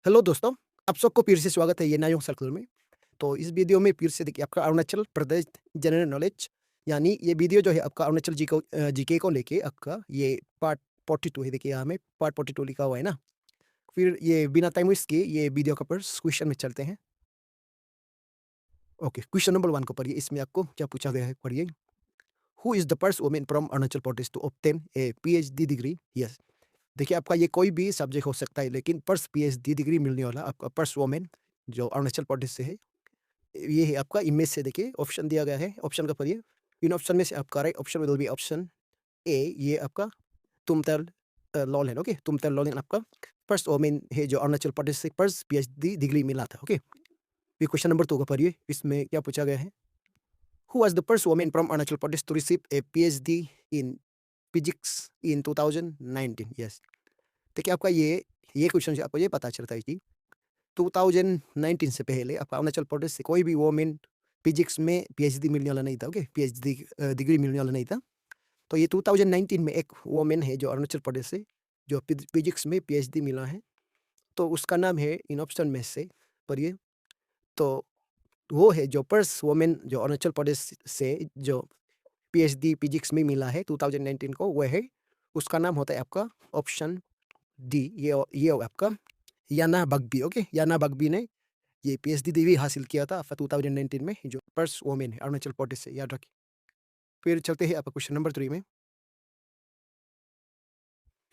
Hello दोस्तों, आप सबको फिर से स्वागत है ये नायोंग सर्कल में। तो इस वीडियो में फिर से देखिए आपका अरुणाचल प्रदेश जनरल नॉलेज यानी ये वीडियो जो है आपका अरुणाचल जीके को लेके आपका ये पार्ट 42 है। देखिए यहाँ में पार्ट 42 लिखा हुआ है ना। फिर ये बिना टाइम वेस्ट किए ये वीडियो का फर्स्ट क्वेश्चन में चलते हैं। ओके, क्वेश्चन नंबर 1 को पढ़िए। इसमें आपको क्या पूछा गया है पढ़िए। Who is the first woman from Arunachal Pradesh to obtain a PhD degree? Yes. देखिए आपका ये कोई भी सब्जेक्ट हो सकता है लेकिन फर्स्ट पीएचडी डिग्री मिलने वाला आपका फर्स्ट वुमन जो अरुणाचल प्रदेश से है, ये है आपका इमेज से। देखिए ऑप्शन दिया गया है, ऑप्शन का पढ़िए। इन ऑप्शन में से आपका right option will be option A, ये आपका तुमतल लॉलेन। ओके, तुमतल लॉलेन आपका फर्स्ट वुमेन है जो अरुणाचल प्रदेश से फर्स्ट पीएचडी डिग्री मिला था। ओके, फिर क्वेश्चन नंबर 2 का पढ़िए। इसमें क्या पूछा गया है। Who was the first women from Arunachal Pradesh to receive a PhD in physics in 2019? Yes. देखिए आपका ये क्वेश्चन से आपको ये पता चलता है कि 2019 से पहले आपका अरुणाचल प्रदेश से कोई भी वुमेन फिजिक्स में पीएचडी मिलने वाला नहीं था। ओके, पीएचडी डिग्री मिलने वाला नहीं था। तो ये 2019 में एक वुमेन है जो अरुणाचल प्रदेश से जो फिजिक्स में पीएचडी मिला है। तो उसका नाम है इन ऑप्शन में से पढ़िए। तो वो है जो फर्स्ट वुमेन जो अरुणाचल प्रदेश से जो पीएचडी फिजिक्स में मिला है 2019 को, वो है उसका नाम होता है आपका ऑप्शन डी। ये आपका याना बग्बी। ओके, याना बग्बी ने ये पीएचडी डिग्री हासिल किया था आफ्टर 2019 में, जो फर्स्ट वुमेन है अरुणाचल प्रदेश से, याद रखिए। फिर चलते हैं आपका क्वेश्चन नंबर 3 में।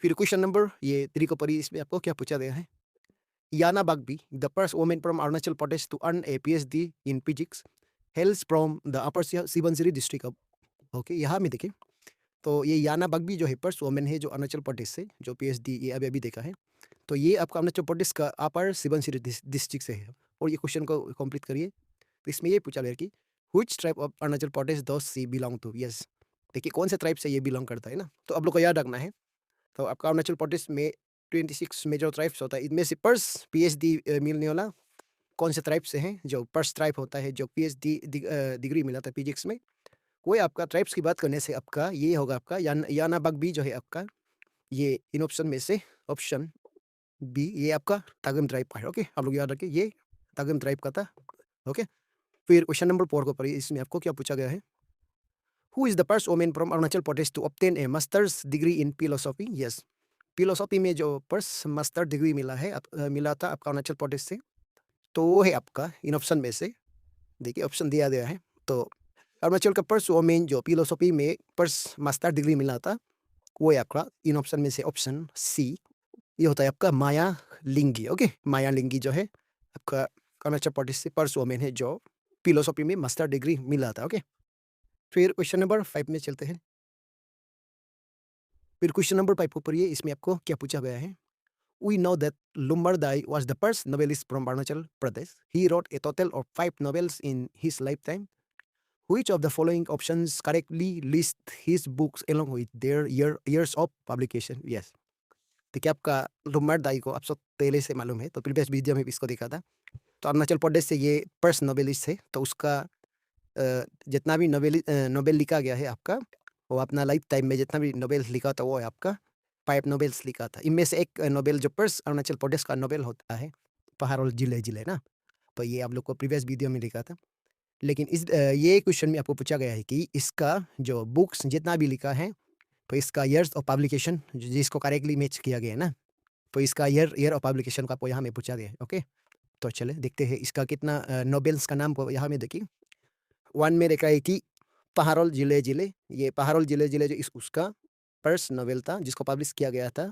फिर क्वेश्चन नंबर ये 3 को पढ़िए। इसमें आपको क्या पूछा गया है। Yana Bagbi the first women from Arunachal Pradesh to earn a PhD in physics hails from the upper Subansiri district of. Okay, यहाँ में देखिए। तो ये याना बग्बी जो है फर्स्ट वुमेन है जो अरुणाचल प्रदेश से जो पीएचडी ये अभी अभी देखा है। तो ये आपका अरुणाचल प्रदेश का अपर सुबनसिरी डिस्ट्रिक्ट से है। और ये क्वेश्चन को कंप्लीट करिए। तो इसमें ये पूछा गया कि which tribe of Arunachal Pradesh does she belong to? Yes. देखिए कौन से ट्राइब से ये बिलोंग करता है ना, तो आप लोग को याद रखना है। तो आपका अरुणाचल प्रदेश में 26 मेजर ट्राइब्स होता है। इनमें से फर्स्ट पीएचडी मिलने वाला कौन से ट्राइब से हैं, जो फर्स्ट ट्राइब होता है जो पीएचडी डिग्री मिला था फिजिक्स में, वही आपका ट्राइब्स की बात करने से आपका ये होगा आपका याना बग्बी जो है आपका ये इन ऑप्शन में से ऑप्शन बी, ये आपका तागम ट्राइब का है। ओके, आप लोग याद रखिए ये तागम ट्राइब का था। ओके, फिर क्वेश्चन नंबर 4 को पढ़िए। इसमें आपको क्या पूछा गया है। Who is the first women from Arunachal Pradesh to obtain a masters degree in philosophy? Yes. Philosophy में जो फर्स्ट मास्टर डिग्री मिला है मिला था आपका अरुणाचल प्रदेश से, तो वो है आपका इन ऑप्शन में से। देखिए ऑप्शन दिया गया है। तो अरुणाचल का फर्स्ट वुमेन जो फिलोसॉफी में फर्स्ट मास्टर डिग्री मिला था, वो है आपका इन ऑप्शन में से ऑप्शन सी, ये होता है आपका माया लिंगी। ओके, माया लिंगी जो है आपका अरुणाचल प्रदेश से फर्स्ट वुमेन है जो फिलोसॉफी में मास्टर डिग्री मिला था। ओके, फिर क्वेश्चन नंबर 5 में चलते हैं। फिर क्वेश्चन नंबर 5 को पढ़िए। इसमें आपको क्या पूछा गया है। We know that Lumbardai was the first novelist from Arunachal Pradesh. He wrote a total of 5 novels in his lifetime. Which of the following options correctly list his books along with their years of publication? Yes. देखिए आपका लुम्बार्डाई को आप सब पहले से मालूम है, तो प्रीवियस वीडियो में भी इसको देखा था। तो अरुणाचल प्रदेश से ये फर्स्ट नोवेलिस्ट है। तो उसका जितना भी नोवेल लिखा गया है आपका, वो अपना लाइफ टाइम में जितना भी नोवेल लिखा था वो है आपका 5 नोवेल्स लिखा था। इनमें से एक नोवेल जो फर्स्ट अरुणाचल प्रदेश का नोवेल होता है पहाड़ों जिले जिले ना, तो ये आप लोग को प्रीवियस वीडियो में लिखा था। लेकिन ये क्वेश्चन में आपको पूछा गया है कि इसका जो बुक्स जितना भी लिखा है, तो इसका ईयर्स ऑफ पब्लिकेशन जिसको करेक्टली मैच किया गया है ना, तो इसका ईयर ऑफ पब्लिकेशन को आपको यहाँ में पूछा गया है। ओके, तो चले देखते हैं इसका कितना नोवेल्स का नाम को यहाँ में देखिए। 1 में देखा है कि पहाड़ों जिले जिले, ये पहाड़ों जिले जिले जो उसका फर्स्ट नोवेल था जिसको पब्लिश किया गया था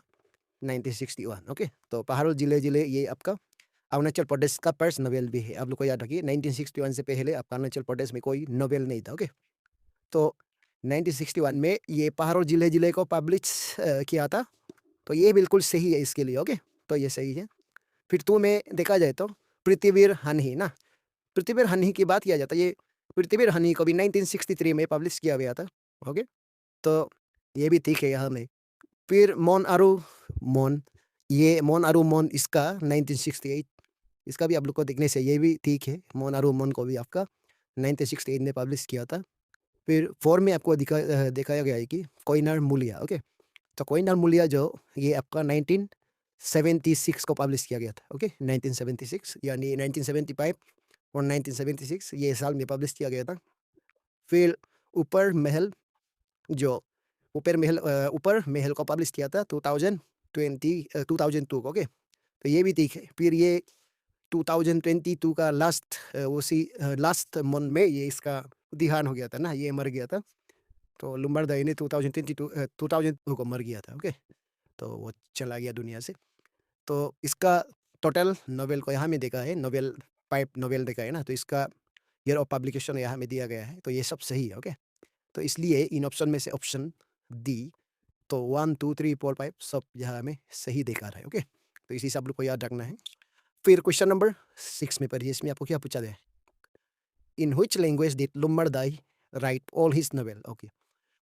1961। ओके, तो पहाड़ों जिले जिले ये आपका अरुणाचल प्रदेश का फर्स्ट नोवेल भी है। आप लोग को याद रखिए 1961 से पहले आपका अरुणाचल प्रदेश में कोई नोवेल नहीं था। ओके, तो 1961 में ये पहाड़ों जिले जिले को पब्लिश किया था। तो ये बिल्कुल सही है इसके लिए। ओके, तो ये सही है। फिर 2 में देखा जाए तो पृथ्वीर हनी ना, पृथ्वीर हनी की बात किया जाता है। ये पृथ्वीर हनी को भी 1963 में पब्लिश किया गया था। ओके, तो ये भी ठीक है यहाँ में। फिर मोन आरू मोन, ये मोन आरू मोन इसका 1968, इसका भी आप लोग को देखने से ये भी ठीक है। मोन आरू मोन को भी आपका 1968 में पब्लिश किया था। फिर 4 में आपको दिखाया गया है कि कोइनार मूलिया। ओके, तो कोइनार मूलिया जो ये आपका 76 को पब्लिश किया गया था। ओके, 1976 यानी 1975 और 1976 ये साल में पब्लिश किया गया था। फिर ऊपर महल जो ऊपर महल को पब्लिश किया था 2002 को। ओके, तो ये भी ठीक है। फिर ये 2022 का लास्ट मंथ में ये इसका देहांत हो गया था ना, ये मर गया था। तो लुम्बार्डाई ने 2002 को मर गया था। ओके, तो वो चला गया दुनिया से। तो इसका टोटल नोवेल को यहाँ में देखा है, नोवेल 5 नोवेल देखा है ना, तो इसका ईयर ऑफ पब्लिकेशन यहाँ में दिया गया है। तो ये सब सही है। ओके, तो इसलिए इन ऑप्शन में से ऑप्शन डी, तो 1 2 3 4 5 सब यहाँ में सही देखा रहा है। ओके, तो इसी सब लोग को याद रखना है। फिर क्वेश्चन नंबर 6 में पढ़िए, इसमें आपको क्या पूछा गया है? इन व्हिच लैंग्वेज डिड लुम्बार्डाई write all his novel? Okay,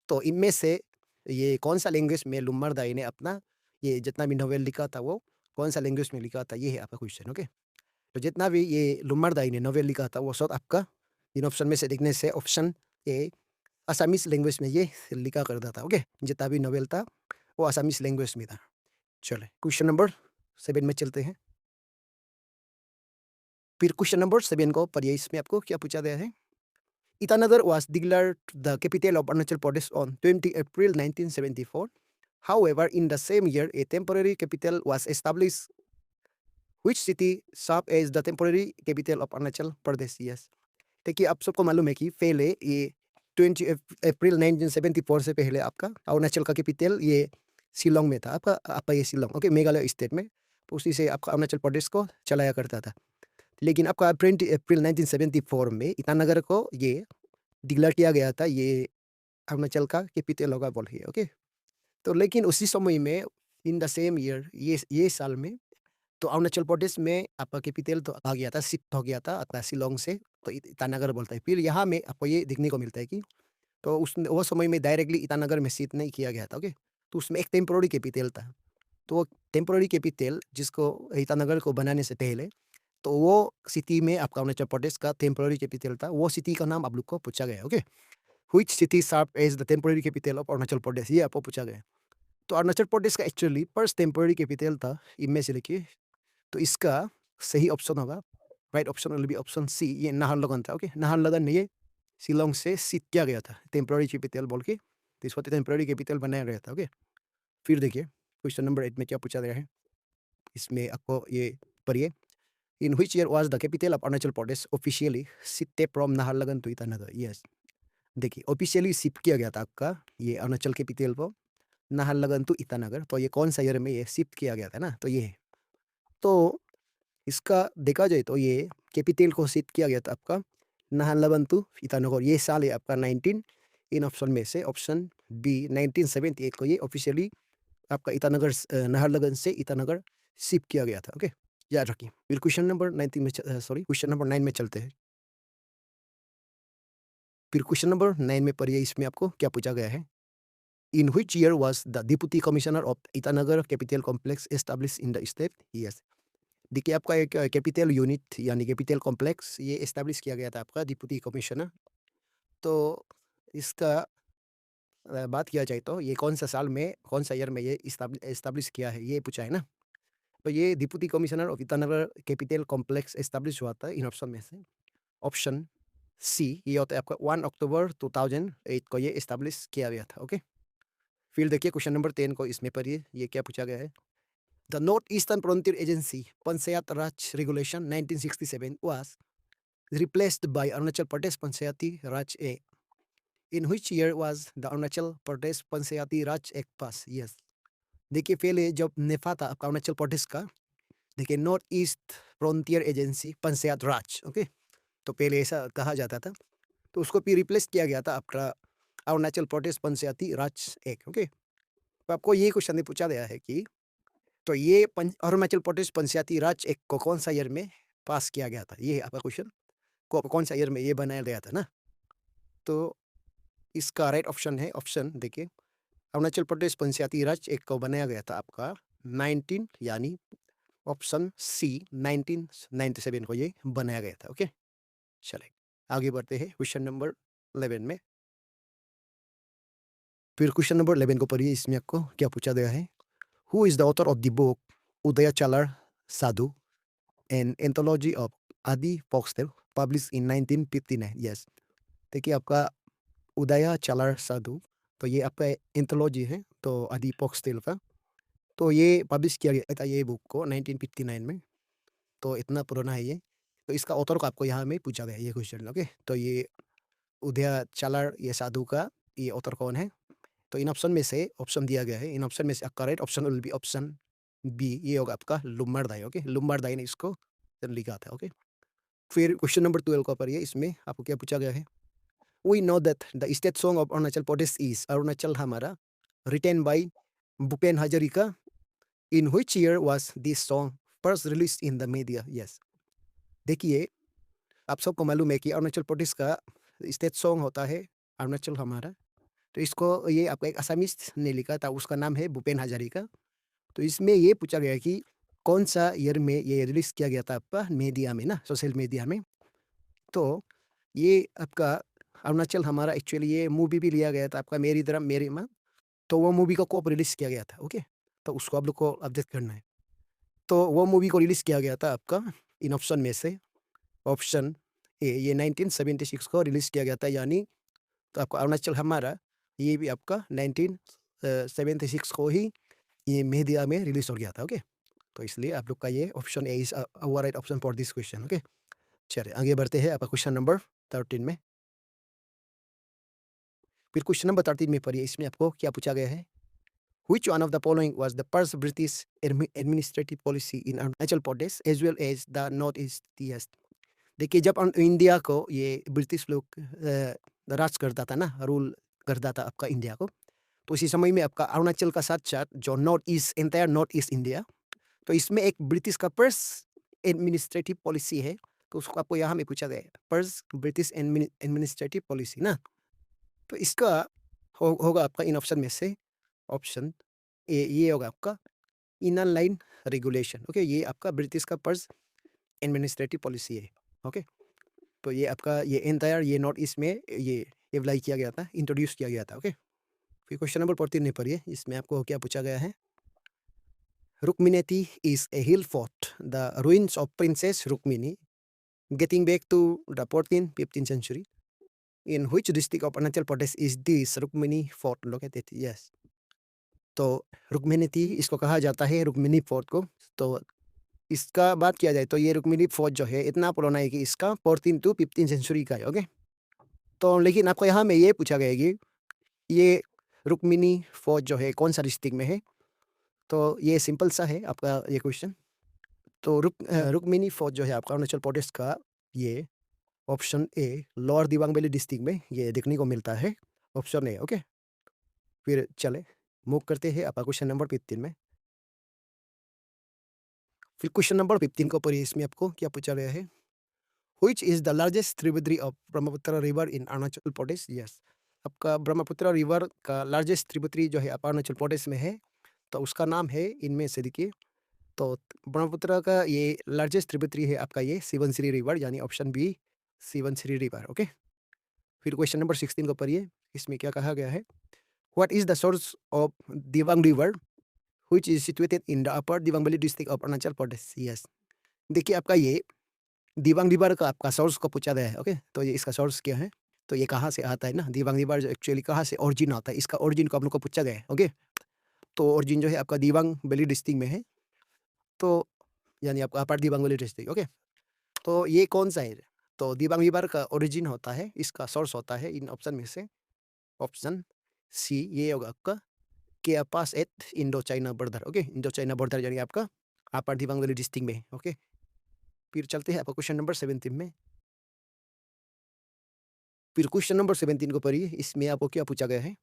तो इनमें से ये कौन सा लैंग्वेज में लुम्बार्डाई ने अपना ये जितना भी नोवेल लिखा था वो कौन सा लैंग्वेज में लिखा था, ये है आपका क्वेश्चन। ओके, तो जितना भी ये लुम्बार्डाई ने नोवेल लिखा था वो सब आपका इन ऑप्शन में से देखने से ऑप्शन ए असामीज लैंग्वेज में ये लिखा करता था। ओके, जितना भी नोवेल था वो असामीज लैंग्वेज में था। चले क्वेश्चन नंबर 7 में चलते हैं। फिर क्वेश्चन नंबर 7 को पढ़िए, इसमें आपको क्या पूछा गया है? Itanagar was declared the capital of Arunachal Pradesh on 20 April 1974. However, in the same year, a temporary capital was established. Which city served as the temporary capital of Arunachal Pradesh? Yes. देखिए, आप सबको मालूम है कि पहले ये 20 अप्रैल 1974 से पहले आपका अरुणाचल का कैपिटल ये शिलोंग में था। आपका ये शिलोंग, ओके, मेघालय स्टेट में। तो उसी से आपका अरुणाचल प्रदेश को चलाया करता था। लेकिन आपका 20 अप्रैल 1974 में ईटानगर को ये डिक्लेयर किया गया था, ये अरुणाचल का कैपिटल होगा बोल के। ओके, तो लेकिन उसी समय में इन द सेम ईयर ये साल में तो अरुणाचल प्रदेश में आपका कैपिटल तो आ गया था, शिफ्ट हो गया था अपना शिलोंग से, तो ईटानगर बोलता है। फिर यहाँ में आपको ये देखने को मिलता है कि तो वो समय में डायरेक्टली ईटानगर में शिफ्ट नहीं किया गया था। ओके, तो उसमें एक टेम्पोररी कैपिटल था। तो वो टेम्पोररी कैपिटल जिसको ईटानगर को बनाने से पहले तो वो सिटी में आपका अरुणाचल प्रदेश का टेम्पोररी कैपिटल था। वो सिटी का नाम आप लोग को पूछा गया। Okay, which city serve as the temporary capital of Arunachal Pradesh, ये आपको पूछा गया। तो अरुणाचल प्रदेश का एक्चुअली फर्स्ट टेम्पोररी कैपिटल था इनमें से देखिए, तो इसका सही ऑप्शन होगा, right option will be option C, ये नाहरलगुन था। ओके, नाहरलगुन ये शिलोंग से शिफ्ट किया गया था टेम्पोररी कैपिटल बोल के, तो इसको टेम्पोररी कैपिटल बनाया गया था। ओके, फिर देखिए क्वेश्चन नंबर 8 में क्या पूछा गया है, इसमें आपको ये पढ़िए। In which year was the capital of Arunachal Pradesh officially shifted from Naharlagun to Itanagar? Yes, देखिए ऑफिशियली शिफ्ट किया गया था आपका ये अरुणाचल कैपिटल को नाहरलगुन टू ईटानगर। तो ये कौन सा ईयर में ये शिफ्ट किया गया था ना, तो ये है। तो इसका देखा जाए तो ये कैपिटल को शिफ्ट किया गया था आपका नाहरलगुन टू ईटानगर, ये साल है आपका 19, इन ऑप्शन में से ऑप्शन बी 1978 को ये ऑफिशियली आपका नाहरलगुन से ईटानगर शिफ्ट किया गया था। ओके, याद रखिए। फिर क्वेश्चन नंबर 19 में क्वेश्चन नंबर 9 में चलते हैं। फिर क्वेश्चन नंबर 9 में पढ़िए, इसमें आपको क्या पूछा गया है? In which year was the deputy commissioner of Itanagar capital complex establish in the state? Yes, देखिए आपका एक कैपिटल यूनिट यानी कैपिटल कॉम्प्लेक्स ये एस्टैब्लिश किया गया था आपका डिप्टी कमिश्नर। तो इसका बात किया जाए तो ये कौन सा साल में कौन सा ईयर में ये एस्टैब्लिश किया है, ये पूछा है ना। तो ये deputy commissioner of Itanagar capital complex establish हुआ था इन ऑप्शन में से ऑप्शन सी, ये होता है आपका 1 अक्टूबर 2008 को ये एस्टैब्लिश किया गया था। ओके, फिर देखिए क्वेश्चन नंबर 10 को, इसमें पढ़िए ये क्या पूछा गया है। The north eastern frontier agency panchayat Raj regulation 1967 was replaced by Arunachal Pradesh Panchayati Raj Act. In which year was the Arunachal Pradesh Panchayati Raj Act passed? Yes, देखिए पहले जब नेफा था आपका अरुणाचल प्रदेश का, देखिए north east frontier agency panchayat raj. Okay, तो पहले ऐसा कहा जाता था, तो उसको फिर रिप्लेस किया गया था आपका अरुणाचल प्रदेश पंचायती राज एक्ट। ओके, तो आपको ये क्वेश्चन पूछा गया है कि तो ये अरुणाचल प्रदेश पंचायती राज एक्ट को कौन सा ईयर में पास किया गया था, ये है आपका क्वेश्चन, को कौन सा ईयर में ये बनाया गया था ना। तो इसका राइट ऑप्शन है ऑप्शन देखिए, अरुणाचल प्रदेश पंचायती राज एक्ट को बनाया गया था आपका 19 यानी ऑप्शन सी 1997 को ये बनाया गया था। ओके, चले आगे बढ़ते हैं क्वेश्चन नंबर 11 में। फिर क्वेश्चन नंबर 11 को पढ़िए, इसमें आपको क्या पूछा गया है। Who is the author of the book Udayachalar Sadhu, an anthology of Adi Foxtel, published in 1959. Yes, देखिए आपका उदया चालार साधु, तो ये आपका एंथोलॉजी है तो आदि फोक्सटेल का। तो ये पब्लिश किया गया था ये बुक को 1959 में। तो इतना पुराना है ये। तो इसका ऑथर को आपको यहाँ में पूछा गया है ये क्वेश्चन। ओके, तो ये उदया चालार ये साधु का ये ऑथर कौन है? तो इन ऑप्शन में से ऑप्शन दिया गया है। इन ऑप्शन में से correct option will be option B, ये होगा आपका लुम्बारदाई। ओके, लुम्बारदाई ने इसको लिखा था। ओके, फिर क्वेश्चन नंबर 12 का पढ़िए। इसमें आपको क्या पूछा गया है? We know that the state song of Arunachal Pradesh is Arunachal Hamara, written by Bhupen Hajarika. In which year was this song first released in the media? Yes, देखिए आप सबको मालूम है कि अरुणाचल प्रदेश का स्टेट सॉन्ग होता है अरुणाचल हमारा। तो इसको ये आपका एक असमीज ने लिखा था, उसका नाम है भूपेन हजारिका। तो इसमें ये पूछा गया कि कौन सा ईयर में ये रिलीज किया गया था आपका मीडिया में ना, सोशल मीडिया में। तो ये आपका अरुणाचल हमारा एक्चुअली ये मूवी भी लिया गया था आपका मेरी धरम मेरी माँ। तो वो मूवी को रिलीज किया गया था। ओके, तो उसको आप लोग को अपडेट करना है। तो वो मूवी को रिलीज किया गया था आपका इन ऑप्शन में से ऑप्शन ए, ये 1976 को रिलीज किया गया था, यानी तो आपका अरुणाचल हमारा ये भी आपका 1976 को ही ये मीडिया में रिलीज हो गया था। ओके, तो इसलिए आप लोग का ये option A is right option for this question. Okay, चलिए आगे बढ़ते हैं आपका क्वेश्चन नंबर 13 में। फिर क्वेश्चन नंबर 13 में पढ़िए। इसमें आपको क्या पूछा गया है? Which one of the following was the first British administrative policy in Arunachal Pradesh as well as the North East? Yes, देखिए जब इंडिया को ये ब्रिटिश लोग राज करता था ना, रूल करता था आपका इंडिया को, तो उसी समय में आपका अरुणाचल का साथ साथ जो north east entire north east India, तो इसमें एक ब्रिटिश का फर्स्ट एडमिनिस्ट्रेटिव पॉलिसी है। तो उसको आपको यहाँ में पूछा गया है फर्स्ट ब्रिटिश एडमिनिस्ट्रेटिव पॉलिसी ना। तो इसका होगा आपका इन ऑप्शन में से ऑप्शन ए, ये होगा आपका इनर लाइन रेगुलेशन। ओके, ये आपका ब्रिटिश का फर्स्ट एडमिनिस्ट्रेटिव पॉलिसी है। ओके, तो ये आपका ये एंटायर ये नॉर्थ ईस्ट में ये अप्लाई किया गया था, इंट्रोड्यूस किया गया था। ओके, फिर क्वेश्चन नंबर 14 नहीं पढ़िए। इसमें आपको क्या पूछा गया है? रुक्मिनेती is a hill fort, the ruins of Princess Rukmini getting back to the 14th-15th century. In which district of Arunachal Pradesh is this Rukmini fort located? Yes, तो रुक्मिनेती इसको कहा जाता है रुक्मिनी फोर्ट को। तो इसका बात किया जाए तो ये रुक्मिनी फोर्ट जो है इतना पुराना है कि इसका 14 to 15 सेंचुरी का है। ओके, तो लेकिन आपको यहाँ में ये पूछा गया कि ये रुक्मिनी फोर्ट जो है कौन सा डिस्ट्रिक्ट में है? तो ये सिंपल सा है आपका ये क्वेश्चन। तो रुक्मिनी फोर्ट जो है आपका अरुणाचल प्रदेश का ये option a lower Dibang valley district में ये देखने को मिलता है, ऑप्शन ए। ओके, फिर चले मूव करते हैं आपका क्वेश्चन नंबर 15 में। फिर क्वेश्चन नंबर 15 को पढ़िए। इसमें आपको क्या पूछा गया है? Which is the largest tributary of Brahmaputra river in Arunachal Pradesh? Yes, आपका ब्रह्मपुत्र रिवर का लार्जेस्ट ट्रिब्यूटरी जो है आप अरुणाचल प्रदेश में है, तो उसका नाम है इनमें से देखिए। तो ब्रह्मपुत्र का ये लार्जेस्ट ट्रिब्यूटरी है आपका ये सिवनसिरी रिवर, यानी ऑप्शन बी सिवनसिरी रिवर। ओके, फिर क्वेश्चन नंबर 16 को पढ़िए। इसमें क्या कहा गया है? What is the source of Dibang river which is situated in the upper Dibang valley district of Arunachal Pradesh? Yes, देखिए आपका ये दिबांग रिवर का आपका सोर्स को पूछा गया है। ओके, तो ये इसका सोर्स क्या है? तो ये कहाँ से आता है ना, दिबांग रिवर जो एक्चुअली कहाँ से ओरिजिन आता है, इसका ओरिजिन को आप लोग को पूछा गया है। ओके, तो ओरिजिन जो है आपका दिबांग वैली डिस्ट्रिक्ट में है, तो यानी आपका upper Dibang valley district. Okay, तो ये कौन सा है? तो दिबांग रिवर का ओरिजिन होता है, इसका सोर्स होता है इन ऑप्शन में से ऑप्शन सी, ये होगा आपका के पास at Indo China border. Okay, Indo China border यानी आपका अपर दिबांग वैली डिस्ट्रिक्ट में। ओके, फिर चलते हैं आपका क्वेश्चन नंबर 17 में। फिर क्वेश्चन नंबर 17 को पढ़िए। इसमें आपको क्या पूछा गया है?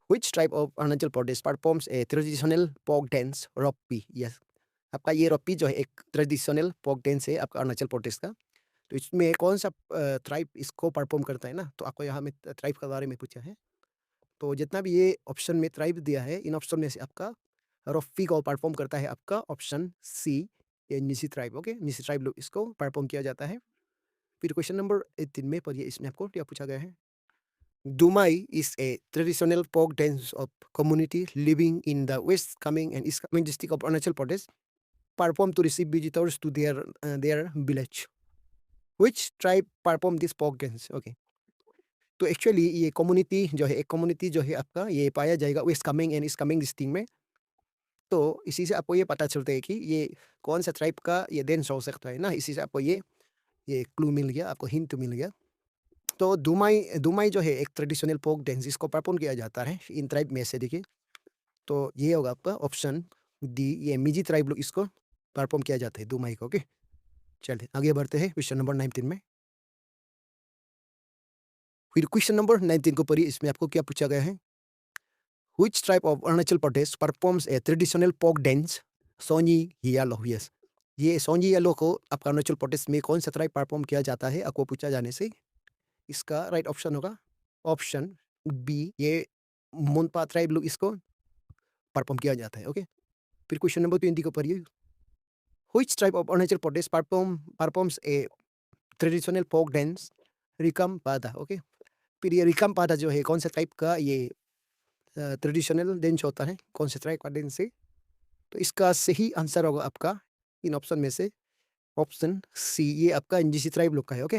Which tribe of Arunachal Pradesh performs a traditional folk dance Roppi? Yes, आपका ये रोप्पी जो है एक ट्रेडिशनल फोक डांस है आपका अरुणाचल प्रदेश का। तो इसमें कौन सा ट्राइब इसको परफॉर्म करता है ना, तो आपको यहाँ में ट्राइब के बारे में पूछा है। तो जितना भी ये ऑप्शन में ट्राइब दिया है, इन ऑप्शन में से आपका रोप्पी को परफॉर्म करता है आपका ऑप्शन सी, ये निसी ट्राइब। ओके, निसी ट्राइब लोग इसको परफॉर्म किया जाता है। फिर क्वेश्चन नंबर 18 में पढ़िए। इसमें आपको क्या पूछा गया है? Dumai is a traditional folk dance of community living in the West Kameng and East Kameng district of Arunachal Pradesh. perform to receive visitors to their village? Which tribe perform this folk dance? Okay. तो actually ये community जो है, एक community जो है आपका, ये पाया जाएगा west Kameng and east Kameng district में। तो इसी से आपको ये पता चलता है कि ये कौन सा ट्राइब का ये डांस हो सकता है ना, इसी से आपको ये क्लू मिल गया, आपको हिंट मिल गया। तो दुमाई दुमाई जो है एक ट्रेडिशनल फोक डांस, इसको परफॉर्म किया जाता है इन ट्राइब में से। देखिए, तो ये होगा आपका ऑप्शन डी, ये मिजी ट्राइब लोग इसको परफॉर्म किया जाता है दुमाई को। ओके, चलिए आगे बढ़ते हैं क्वेश्चन नंबर 19 में। फिर क्वेश्चन नंबर 19 को पढ़िए, इसमें आपको क्या पूछा गया है? Which tribe of Arunachal Pradesh performs a traditional folk dance Soni Hiyalo? Yes, ये सोनी हियालो को आपका अरुणाचल प्रदेश में कौन सा ट्राइब परफॉर्म किया जाता है, आपको पूछा जाने से इसका राइट ऑप्शन होगा ऑप्शन बी, ये मोनपा ट्राइब लोग इसको परफॉर्म किया जाता है। ओके, फिर क्वेश्चन नंबर 20 को पढ़िए। Which tribe of Arunachal Pradesh performs a traditional folk dance रिकम पादा? ओके, फिर ये रिकम पादा जो है कौन सा ट्राइब का ये ट्रेडिशनल डांस होता है, कौन से ट्राइब का डांस है? तो इसका सही आंसर होगा आपका इन ऑप्शन में से ऑप्शन सी, ये आपका एनजीसी ट्राइब लोग का है। ओके,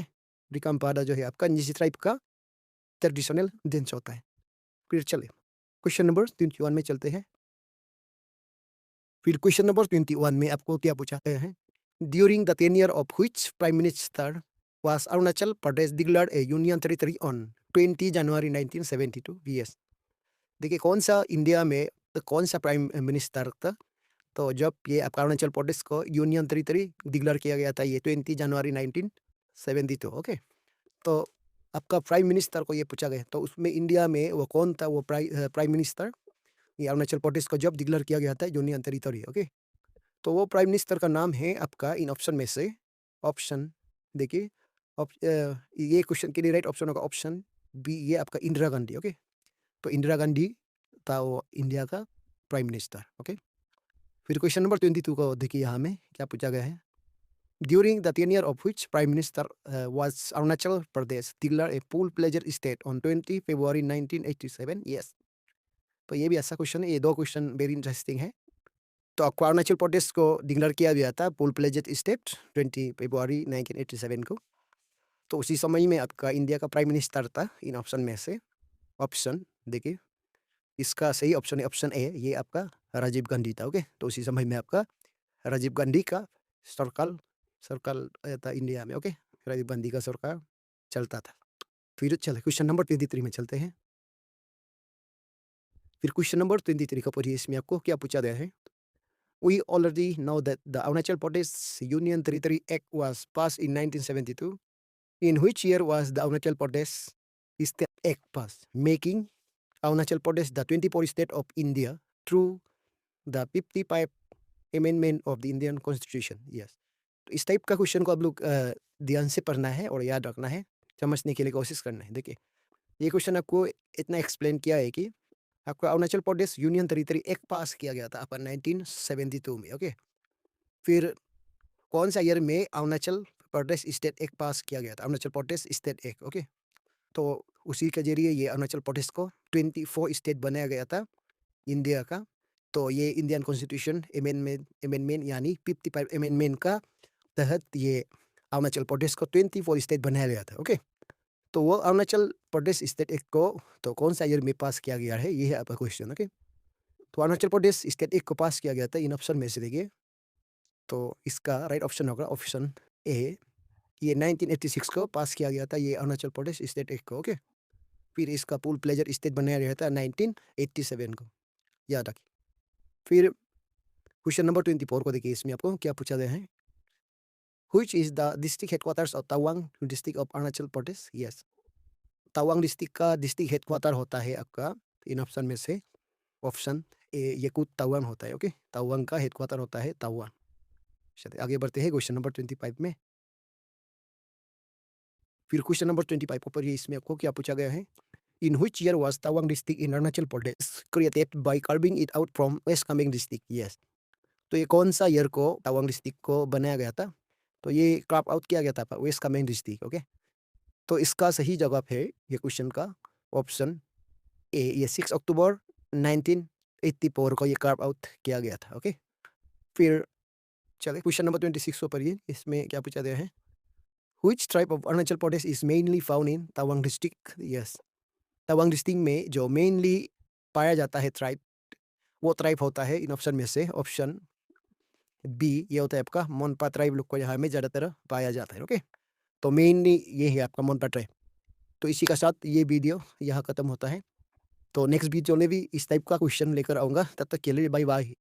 रिकम पादा जो है आपका एनजीसी ट्राइब का ट्रेडिशनल डांस होता है। फिर चले क्वेश्चन नंबर 21 में चलते हैं। फिर क्वेश्चन नंबर 21 में आपको क्या पूछा गया है? During the tenure of which prime minister was Arunachal Pradesh declared A union territory on 20 January 1972? Yes, देखिए कौन सा इंडिया में तो कौन सा प्राइम मिनिस्टर था, तो जब ये आपका अरुणाचल प्रदेश को यूनियन टेरिटरी डिक्लेयर किया गया था, ये 20 जनवरी 1972। ओके, तो आपका प्राइम मिनिस्टर को ये पूछा गया, तो उसमें इंडिया में वो कौन था, वो प्राइम मिनिस्टर ये अरुणाचल प्रदेश को जब डिक्लेयर किया गया था यूनियन टेरिटरी। ओके, तो वो प्राइम मिनिस्टर का नाम है आपका इन ऑप्शन में से ऑप्शन, देखिए ये क्वेश्चन के लिए राइट ऑप्शन होगा ऑप्शन बी, ये आपका इंदिरा गांधी। ओके, तो इंदिरा गांधी था वो इंडिया का प्राइम मिनिस्टर। ओके, फिर क्वेश्चन नंबर 22 को देखिए, यहाँ में क्या पूछा गया है? During the tenure of which prime minister was Arunachal Pradesh declared a full pleasure state on 20 February 1987? Yes, तो ये भी ऐसा क्वेश्चन है, ये दो क्वेश्चन वेरी इंटरेस्टिंग है। तो आपको अरुणाचल प्रदेश को डिक्लेयर किया गया था फुल प्लेजेड स्टेट 20 फरवरी 1987 को। तो उसी समय में आपका इंडिया का प्राइम मिनिस्टर था इन ऑप्शन में से ऑप्शन, देखिए इसका सही ऑप्शन है ऑप्शन ए, ये आपका राजीव गांधी था। ओके, तो उसी समय में आपका राजीव गांधी का सरकार सरकार था इंडिया में। ओके, राजीव गांधी का सरकार चलता था। फिर चले क्वेश्चन नंबर 23 में चलते हैं। फिर क्वेश्चन नंबर 23 को पढ़िए, इसमें आपको क्या पूछा गया है? We already know that the Arunachal Pradesh Union Territory Act was passed in 1972. In which year was the Arunachal Pradesh State Act passed, making Arunachal Pradesh the 24th state of India through the 55 Amendment of the Indian Constitution? Yes. तो इस type का question को आप लोग ध्यान से पढ़ना है और याद रखना है, समझने के लिए कोशिश करना है। देखिए, ये क्वेश्चन आपको इतना एक्सप्लेन किया है कि आपका Arunachal Pradesh union territory act पास किया गया था आपका 1972 में। ओके, फिर कौन सा ईयर में अरुणाचल प्रदेश स्टेट एक्ट पास किया गया था? Arunachal Pradesh state act. Okay, तो उसी के जरिए ये अरुणाचल प्रदेश को 24 स्टेट बनाया गया था इंडिया का। तो ये इंडियन कॉन्स्टिट्यूशन अमेंडमेंट यानी 55 अमेंडमेंट का तहत ये अरुणाचल प्रदेश को 24 स्टेट बनाया गया था। ओके, तो वो अरुणाचल प्रदेश स्टेट एक्ट को तो कौन सा ईयर में पास किया गया है, ये है आपका क्वेश्चन। ओके, तो अरुणाचल प्रदेश स्टेट एक्ट को पास किया गया था इन ऑप्शन में से, देखिए तो इसका राइट ऑप्शन होगा ऑप्शन ए, ये 1986 को पास किया गया था ये अरुणाचल प्रदेश स्टेट एक्ट को। ओके, फिर इसका फुल प्लेजर स्टेट बनाया गया था 1987 को, याद रखिए। फिर क्वेश्चन नंबर 24 को देखिए, इसमें आपको क्या पूछा गया है? Which is the district headquarters of Tawang district of Arunachal Pradesh? Yes, Tawang district का डिस्ट्रिक्ट हेडक्वार्टर होता है आपका इन ऑप्शन में से ऑप्शन ए, यकुत तवांग होता है। ओके, तवांग का हेडक्वार्टर होता है तवांग। चलिए आगे बढ़ते हैं क्वेश्चन नंबर 25 में। फिर क्वेश्चन नंबर 25 को पढ़िए, इसमें आपको क्या पूछा गया है? In which year was Tawang district in Arunachal Pradesh created by carving it out from west Kameng district? Yes, तो ये कौन सा ईयर को तवांग डिस्ट्रिक्ट को बनाया गया था? तो ये कार्व आउट किया गया था वेस्ट कामेंग डिस्ट्रिक्ट। ओके, तो इसका सही जवाब है ये क्वेश्चन का ऑप्शन ए, ये 6 अक्टूबर 1984 को ये कार्व आउट किया गया था। ओके, फिर चलिए क्वेश्चन नंबर 26 को पढ़िए। इसमें क्या पूछा गया है? Which tribe of Arunachal Pradesh is mainly found in Tawang district? Yes, Tawang district में जो मेनली पाया जाता है ट्राइब, वो ट्राइब होता है इन ऑप्शन में से ऑप्शन बी, ये होता है आपका मोनपा ट्राइब लोग को यहाँ में ज़्यादातर पाया जाता है। ओके, तो मेनली ये है आपका मोनपा ट्राइब। तो इसी का साथ ये वीडियो यहाँ खत्म होता है। तो नेक्स्ट वीडियो में भी इस टाइप का क्वेश्चन लेकर आऊँगा। तब तक के लिए बाय बाय।